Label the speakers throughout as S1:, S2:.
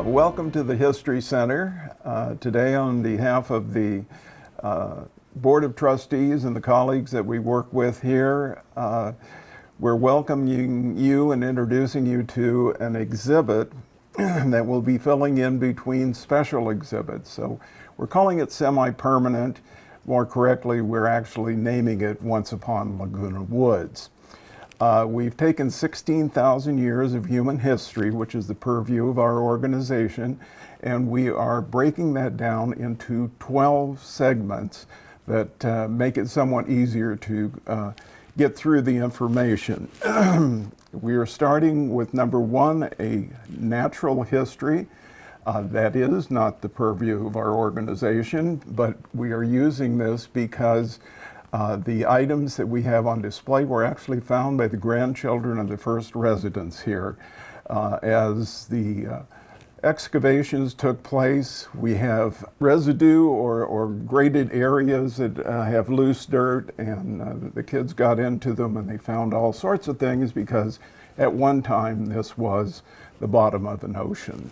S1: Welcome to the History Center. Today, on behalf of the Board of Trustees and the colleagues that we work with here, we're welcoming you and introducing you to an exhibit that will be filling in between special exhibits. So we're calling it semi-permanent. More correctly, we're actually naming it Once Upon Laguna Woods. We've taken 16,000 years of human history, which is the purview of our organization, and we are breaking that down into 12 segments that make it somewhat easier to get through the information. We are starting with number one, a natural history. That is not the purview of our organization, but we are using this because the items that we have on display were actually found by the grandchildren of the first residents here. As the excavations took place, we have residue or graded areas that have loose dirt, and the kids got into them and they found all sorts of things because at one time this was the bottom of an ocean.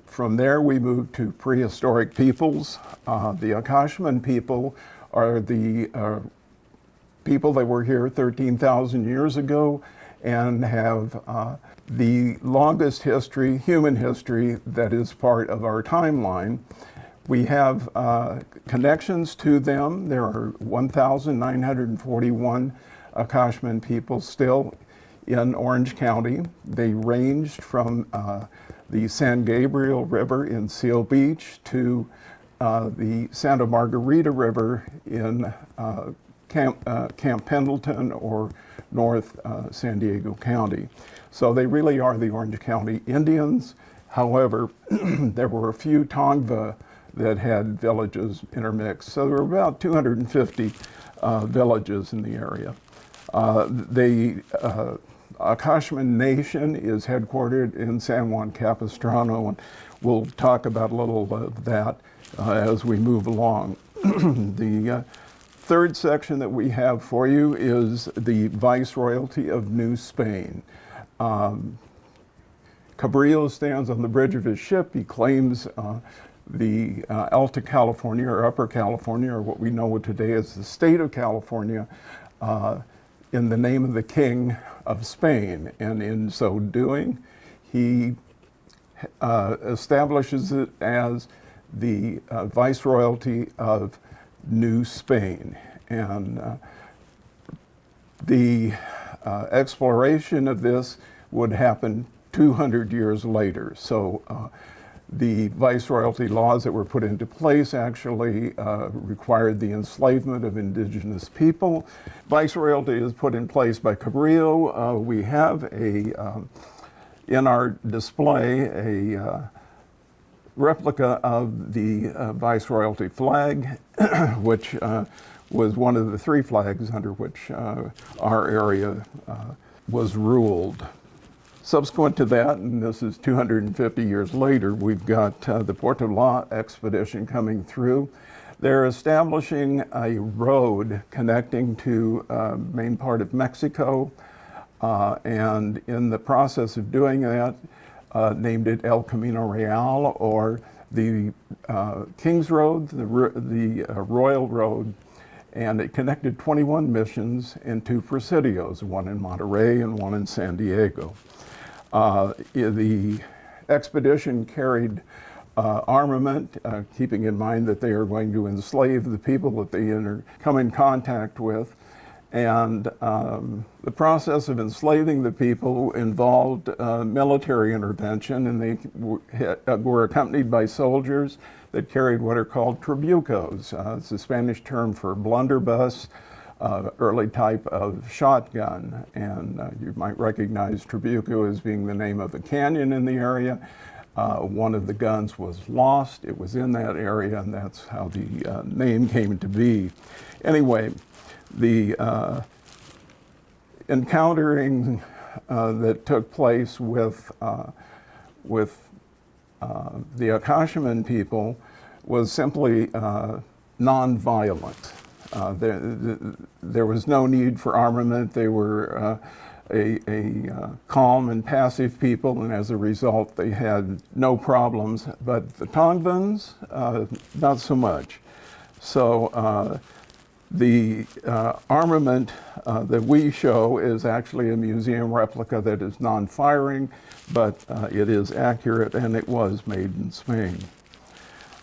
S1: From there we moved to prehistoric peoples. The Akashman people are the people that were here 13,000 years ago and have the longest history, human history, that is part of our timeline. We have connections to them. There are 1,941 Akashman people still in Orange County. They ranged from the San Gabriel River in Seal Beach to the Santa Margarita River in Camp Pendleton or North San Diego County. So they really are the Orange County Indians. However, there were a few Tongva that had villages intermixed. So there were about 250 villages in the area. The Akashman Nation is headquartered in San Juan Capistrano, and we'll talk about a little of that as we move along. The third section that we have for you is the Viceroyalty of New Spain. Cabrillo stands on the bridge of his ship. He claims the Alta California or Upper California, or what we know today as the state of California, in the name of the King of Spain. And in so doing, he establishes it as the Viceroyalty of New Spain. And the exploration of this would happen 200 years later. So the Viceroyalty laws that were put into place actually required the enslavement of indigenous people. Viceroyalty is put in place by Cabrillo. We have in our display a replica of the Viceroyalty flag, which was one of the three flags under which our area was ruled. Subsequent to that, and this is 250 years later, we've got the Portola expedition coming through. They're establishing a road connecting to main part of Mexico, and in the process of doing that, named it El Camino Real, or the King's Road, the Royal Road, and it connected 21 missions and 2 presidios, one in Monterey and one in San Diego. The expedition carried armament, keeping in mind that they are going to enslave the people that they come in contact with. And the process of enslaving the people involved military intervention, and they were accompanied by soldiers that carried what are called trabucos. It's a Spanish term for blunderbuss, early type of shotgun. And you might recognize trabuco as being the name of a canyon in the area. One of the guns was lost. It was in that area, and that's how the name came to be. Anyway, the encountering that took place with the Akashman people was simply nonviolent. There was no need for armament. They were a calm and passive people, and as a result, they had no problems. But the Tongvans, not so much. So the armament that we show is actually a museum replica that is non-firing, but it is accurate, and it was made in Spain.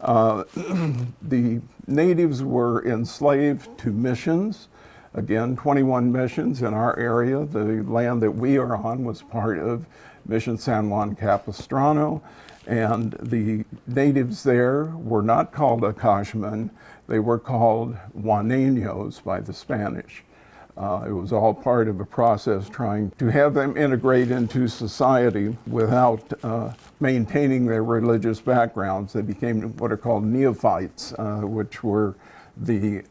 S1: The natives were enslaved to missions. Again, 21 missions in our area. The land that we are on was part of Mission San Juan Capistrano, and the natives there were not called Acajman, they were called Juaneños by the Spanish. It was all part of a process trying to have them integrate into society without maintaining their religious backgrounds. They became what are called neophytes, which were the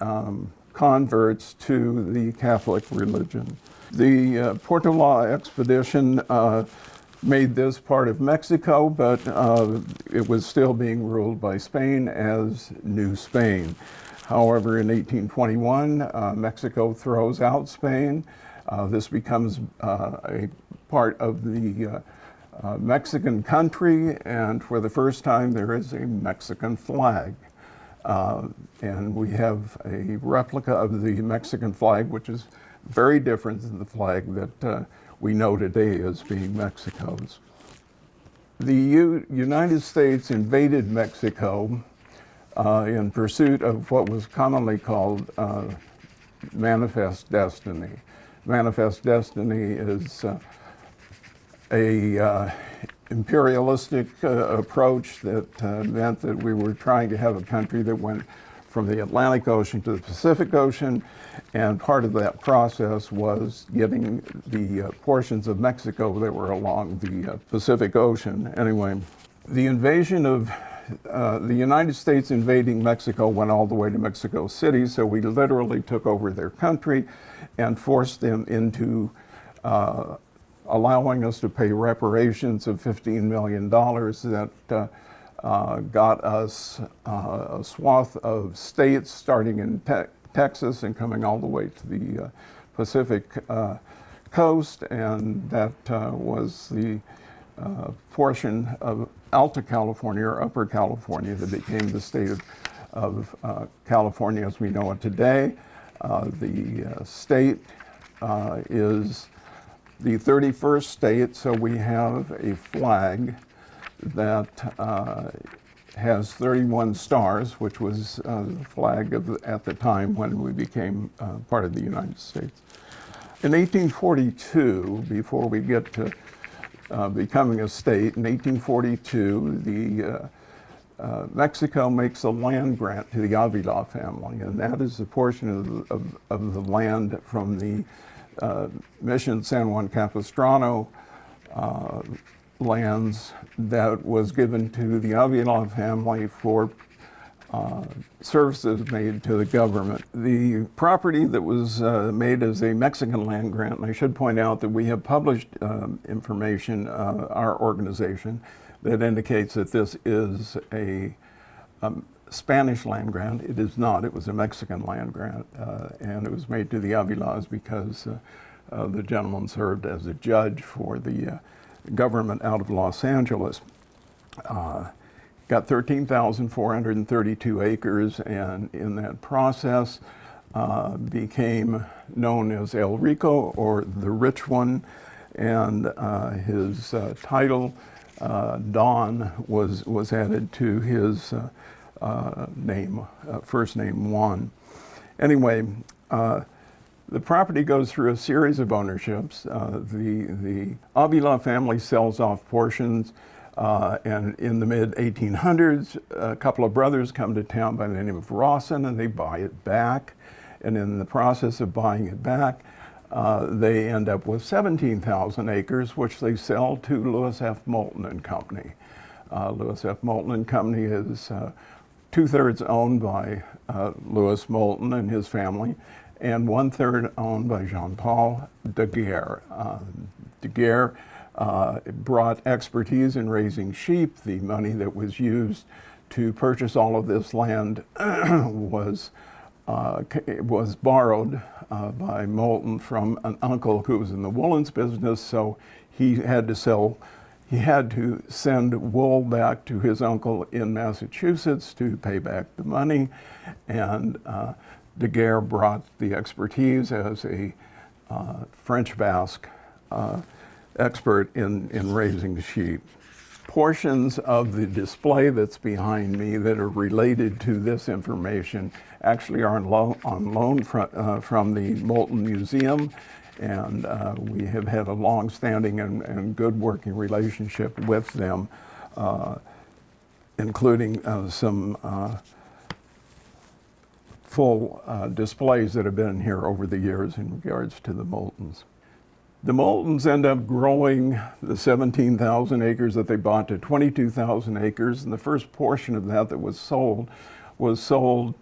S1: converts to the Catholic religion. The Portola expedition made this part of Mexico, but it was still being ruled by Spain as New Spain. However, in 1821, Mexico throws out Spain. This becomes a part of the Mexican country, and for the first time there is a Mexican flag. And we have a replica of the Mexican flag, which is very different than the flag that we know today as being Mexico's. The United States invaded Mexico in pursuit of what was commonly called manifest destiny. Manifest destiny is a imperialistic approach that meant that we were trying to have a country that went from the Atlantic Ocean to the Pacific Ocean, and part of that process was getting the portions of Mexico that were along the Pacific Ocean. Anyway, the invasion of the United States invading Mexico went all the way to Mexico City, so we literally took over their country and forced them into allowing us to pay reparations of $15 million that got us a swath of states starting in Texas and coming all the way to the Pacific coast, and that was the portion of Alta California or Upper California that became the state of California as we know it today. The state is the 31st state, so we have a flag that has 31 stars, which was the flag at the time when we became part of the United States. In 1842, before we get to becoming a state, in 1842, Mexico makes a land grant to the Avila family, and that is a portion of the land from the Mission San Juan Capistrano lands that was given to the Avila family for services made to the government. The property that was made as a Mexican land grant, and I should point out that we have published information, our organization, that indicates that this is a Spanish land grant. It is not. It was a Mexican land grant, and it was made to the Avilas because the gentleman served as a judge for the government out of Los Angeles. Got 13,432 acres, and in that process became known as El Rico, or the Rich One, and his title, Don, was added to his name, first name Juan. Anyway, the property goes through a series of ownerships. The Avila family sells off portions, and in the mid-1800s, a couple of brothers come to town by the name of Rawson, and they buy it back. And in the process of buying it back, they end up with 17,000 acres, which they sell to Lewis F. Moulton and Company. Lewis F. Moulton and Company is two-thirds owned by Lewis Moulton and his family, and one-third owned by Jean-Paul Daguerre. Daguerre brought expertise in raising sheep. The money that was used to purchase all of this land was it was borrowed by Moulton from an uncle who was in the woolens business, so he had to send wool back to his uncle in Massachusetts to pay back the money, and Daguerre brought the expertise as a French Basque expert in raising sheep. Portions of the display that's behind me that are related to this information actually are on loan from the Moulton Museum, and we have had a long-standing and good working relationship with them, including some full displays that have been here over the years in regards to the Moultons. The Moultons end up growing the 17,000 acres that they bought to 22,000 acres, and the first portion of that was sold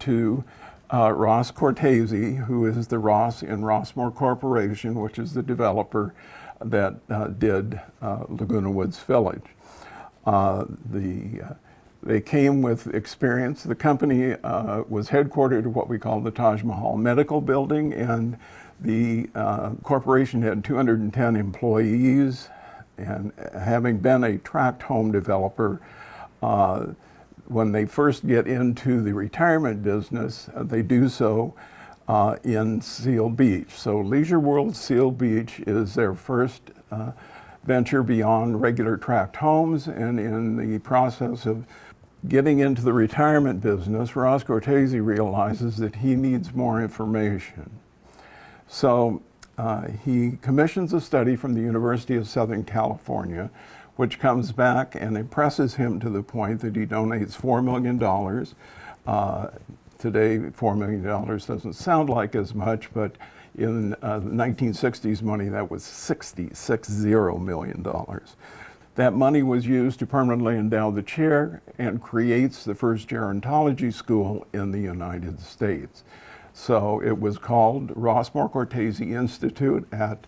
S1: to Ross Cortese, who is the Ross in Rossmore Corporation, which is the developer that did Laguna Woods Village. They came with experience. The company was headquartered at what we call the Taj Mahal Medical Building, and the corporation had 210 employees, and having been a tract home developer, when they first get into the retirement business, they do so in Seal Beach. So Leisure World Seal Beach is their first venture beyond regular tract homes, and in the process of getting into the retirement business, Ross Cortese realizes that he needs more information. So he commissions a study from the University of Southern California, which comes back and impresses him to the point that he donates $4 million. Today, $4 million doesn't sound like as much, but in the 1960s money, that was $60 million. That money was used to permanently endow the chair and creates the first gerontology school in the United States. So it was called Rossmore Cortese Institute at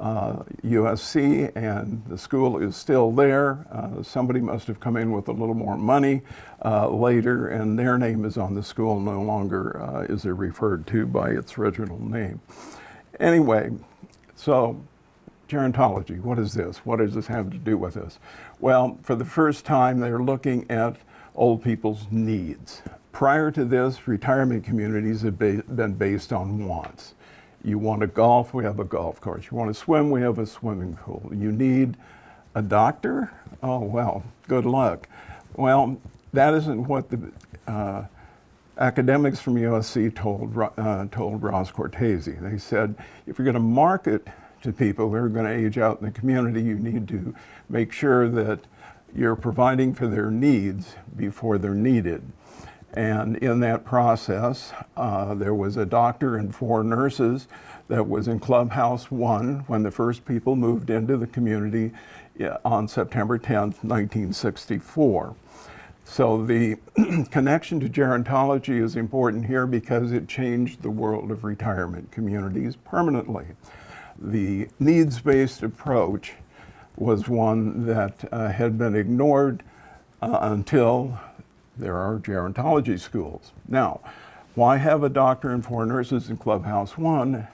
S1: USC, and the school is still there. Somebody must have come in with a little more money later, and their name is on the school. No longer is it referred to by its original name. Anyway, so gerontology, what is this? What does this have to do with this? Well, for the first time, they're looking at old people's needs. Prior to this, retirement communities have been based on wants. You want to golf, we have a golf course. You want to swim, we have a swimming pool. You need a doctor? Oh, well, good luck. Well, that isn't what the academics from USC told Ross Cortese. They said, if you're going to market to people who are going to age out in the community, you need to make sure that you're providing for their needs before they're needed. And in that process, there was a doctor and 4 nurses that was in Clubhouse 1 when the first people moved into the community on September 10th, 1964. So the connection to gerontology is important here because it changed the world of retirement communities permanently. The needs-based approach was one that had been ignored until there are gerontology schools. Now, why have a doctor and 4 nurses in Clubhouse 1?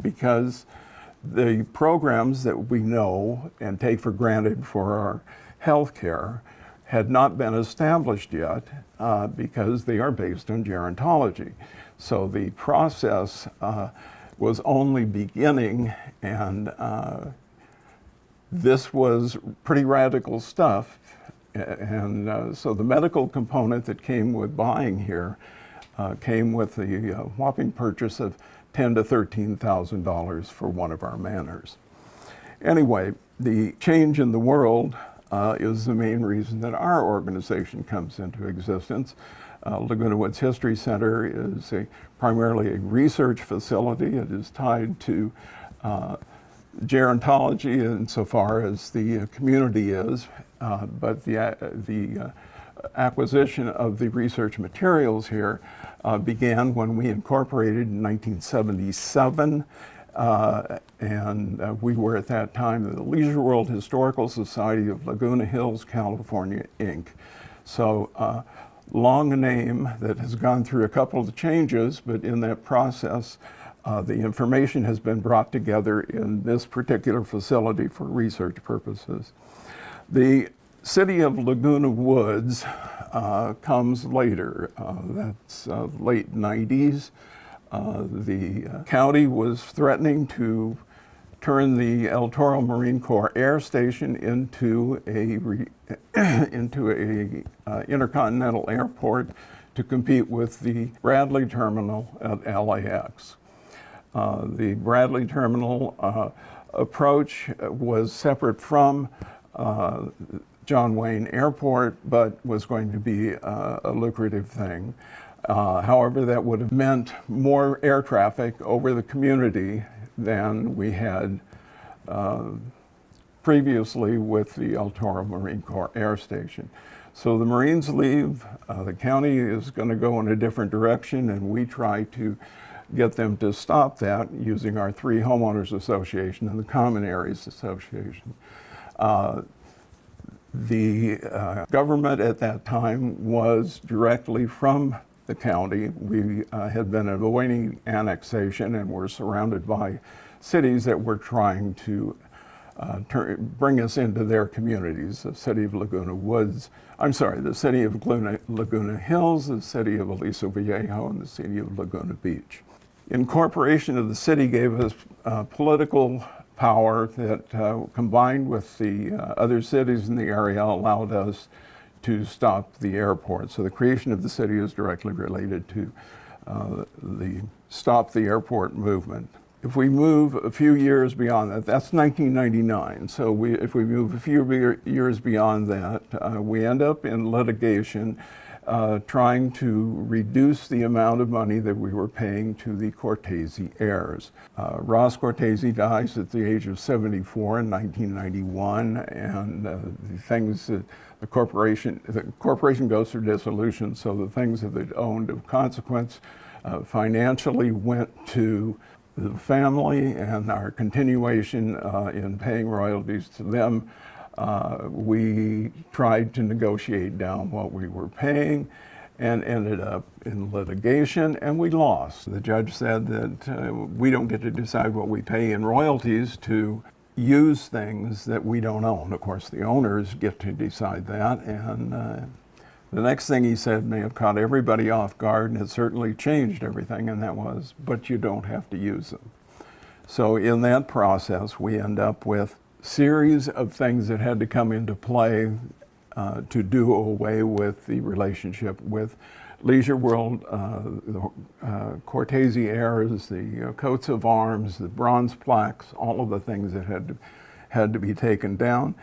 S1: Because the programs that we know and take for granted for our health care had not been established yet because they are based on gerontology. So the process was only beginning, and this was pretty radical stuff. And so the medical component that came with buying here came with the whopping purchase of $10,000 to $13,000 for one of our manors. Anyway, the change in the world is the main reason that our organization comes into existence. Laguna Woods History Center is primarily a research facility. It is tied to gerontology insofar as the community is, but the acquisition of the research materials here began when we incorporated in 1977, and we were at that time the Leisure World Historical Society of Laguna Hills, California, Inc. So long name that has gone through a couple of changes, but in that process, the information has been brought together in this particular facility for research purposes. The city of Laguna Woods comes later. That's late 90s. The county was threatening to turn the El Toro Marine Corps Air Station into a intercontinental airport to compete with the Bradley Terminal at LAX. The Bradley Terminal approach was separate from John Wayne Airport, but was going to be a lucrative thing. However, that would have meant more air traffic over the community than we had previously with the El Toro Marine Corps Air Station. So the Marines leave, the county is going to go in a different direction, and we try to get them to stop that using our 3 homeowners association and the Common Areas Association. The government at that time was directly from the county. We had been avoiding annexation and were surrounded by cities that were trying to bring us into their communities. The city of Laguna Woods, the city of Laguna Hills, the city of Aliso Viejo, and the city of Laguna Beach. Incorporation of the city gave us political power that combined with the other cities in the area allowed us to stop the airport. So the creation of the city is directly related to the Stop the Airport movement. If we move a few years beyond that, that's 1999. So if we move a few years beyond that, we end up in litigation trying to reduce the amount of money that we were paying to the Cortese heirs. Ross Cortese dies at the age of 74 in 1991, and the corporation goes through dissolution, so the things that it owned of consequence financially went to the family, and our continuation in paying royalties to them. We tried to negotiate down what we were paying and ended up in litigation, and we lost. The judge said that we don't get to decide what we pay in royalties to use things that we don't own. Of course, the owners get to decide that, and the next thing he said may have caught everybody off guard, and it certainly changed everything, and that was, but you don't have to use them. So in that process, we end up with series of things that had to come into play to do away with the relationship with Leisure World, the Cortese heirs, the coats of arms, the bronze plaques, all of the things that had to be taken down.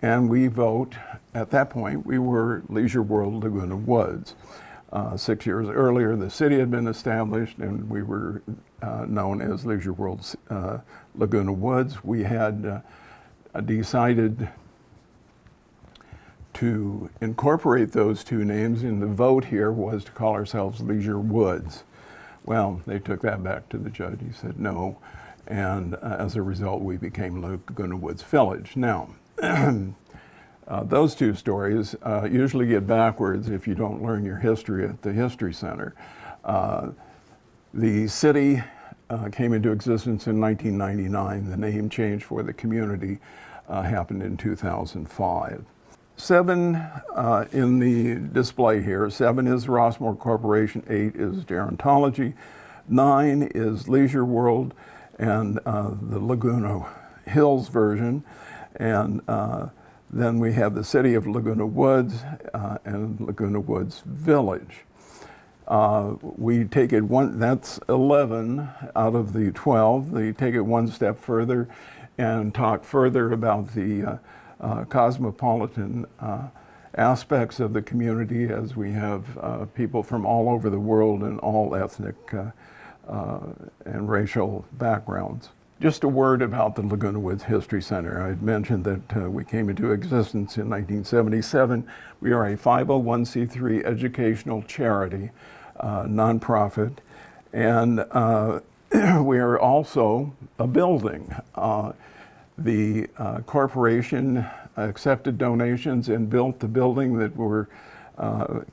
S1: And we vote, at that point, we were Leisure World Laguna Woods. 6 years earlier, the city had been established, and we were known as Leisure World Laguna Woods. We had decided to incorporate those 2 names, and the vote here was to call ourselves Leisure Woods. Well, they took that back to the judge. He said no, and as a result, we became Laguna Woods Village. Now, those 2 stories usually get backwards if you don't learn your history at the History Center. The city came into existence in 1999. The name change for the community happened in 2005. 7 in the display here. 7 is Rossmore Corporation, 8 is Gerontology, 9 is Leisure World, and the Laguna Hills version, and then we have the city of Laguna Woods and Laguna Woods Village. We take it that's 11 out of the 12. They take it one step further and talk further about the cosmopolitan aspects of the community, as we have people from all over the world and all ethnic and racial backgrounds. Just a word about the Laguna Woods History Center. I had mentioned that we came into existence in 1977. We are a 501c3 educational charity, nonprofit, and we are also a building. The corporation accepted donations and built the building that we're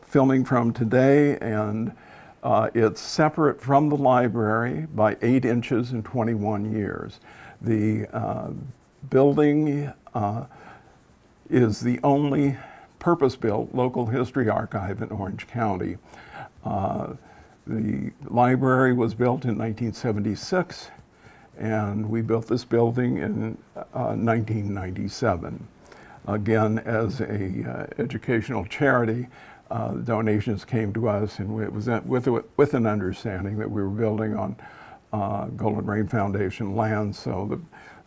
S1: filming from today, and it's separate from the library by 8 inches and 21 years. The building is the only purpose-built local history archive in Orange County. The library was built in 1976, and we built this building in 1997. Again, as a educational charity, donations came to us, and it was with an understanding that we were building on Golden Rain Foundation land. So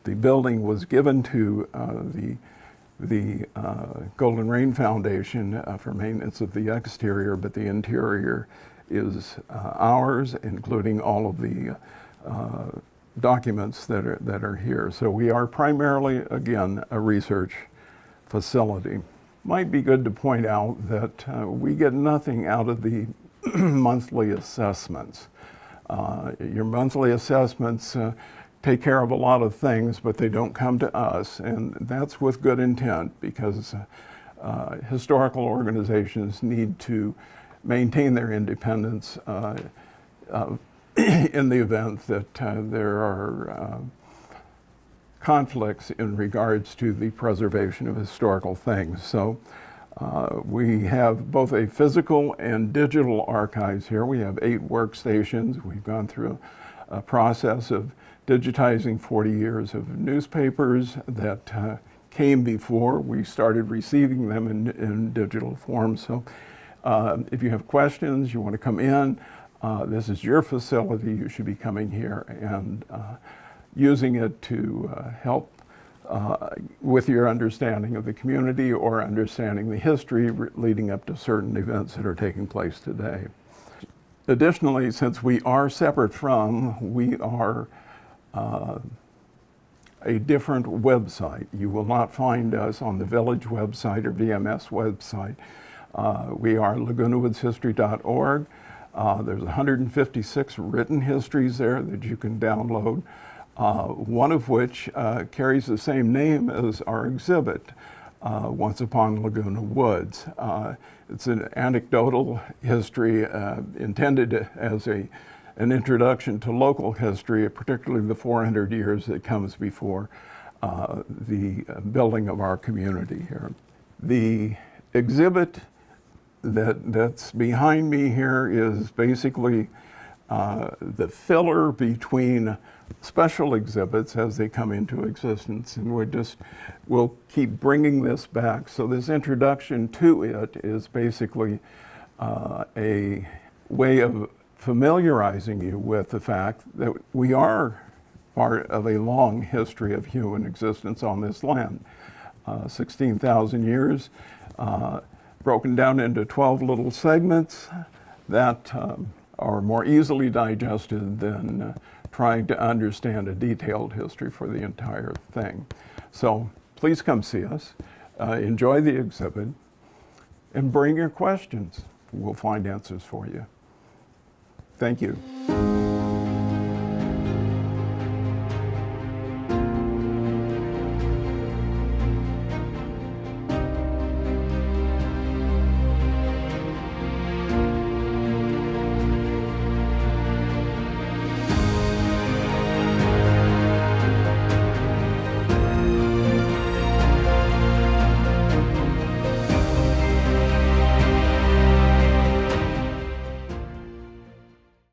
S1: the building was given to the Golden Rain Foundation for maintenance of the exterior, but the interior is ours, including all of the documents that are here. So we are primarily, again, a research facility. Might be good to point out that we get nothing out of the monthly assessments. Your monthly assessments take care of a lot of things, but they don't come to us, and that's with good intent, because historical organizations need to maintain their independence in the event that there are conflicts in regards to the preservation of historical things. So we have both a physical and digital archives here. We have 8 workstations. We've gone through a process of digitizing 40 years of newspapers that came before we started receiving them in digital form. So if you have questions, you want to come in, this is your facility. You should be coming here and using it to help with your understanding of the community or understanding the history leading up to certain events that are taking place today. Additionally, since we are separate from, we are a different website. You will not find us on the Village website or VMS website. We are lagunawoodshistory.org. There's 156 written histories there that you can download, one of which carries the same name as our exhibit, Once Upon Laguna Woods. It's an anecdotal history intended as an introduction to local history, particularly the 400 years that comes before the building of our community here. The exhibit that's behind me here is basically the filler between special exhibits as they come into existence, and we'll keep bringing this back. So this introduction to it is basically a way of familiarizing you with the fact that we are part of a long history of human existence on this land. 16,000 years, broken down into 12 little segments that are more easily digested than trying to understand a detailed history for the entire thing. So please come see us, enjoy the exhibit, and bring your questions. We'll find answers for you. Thank you.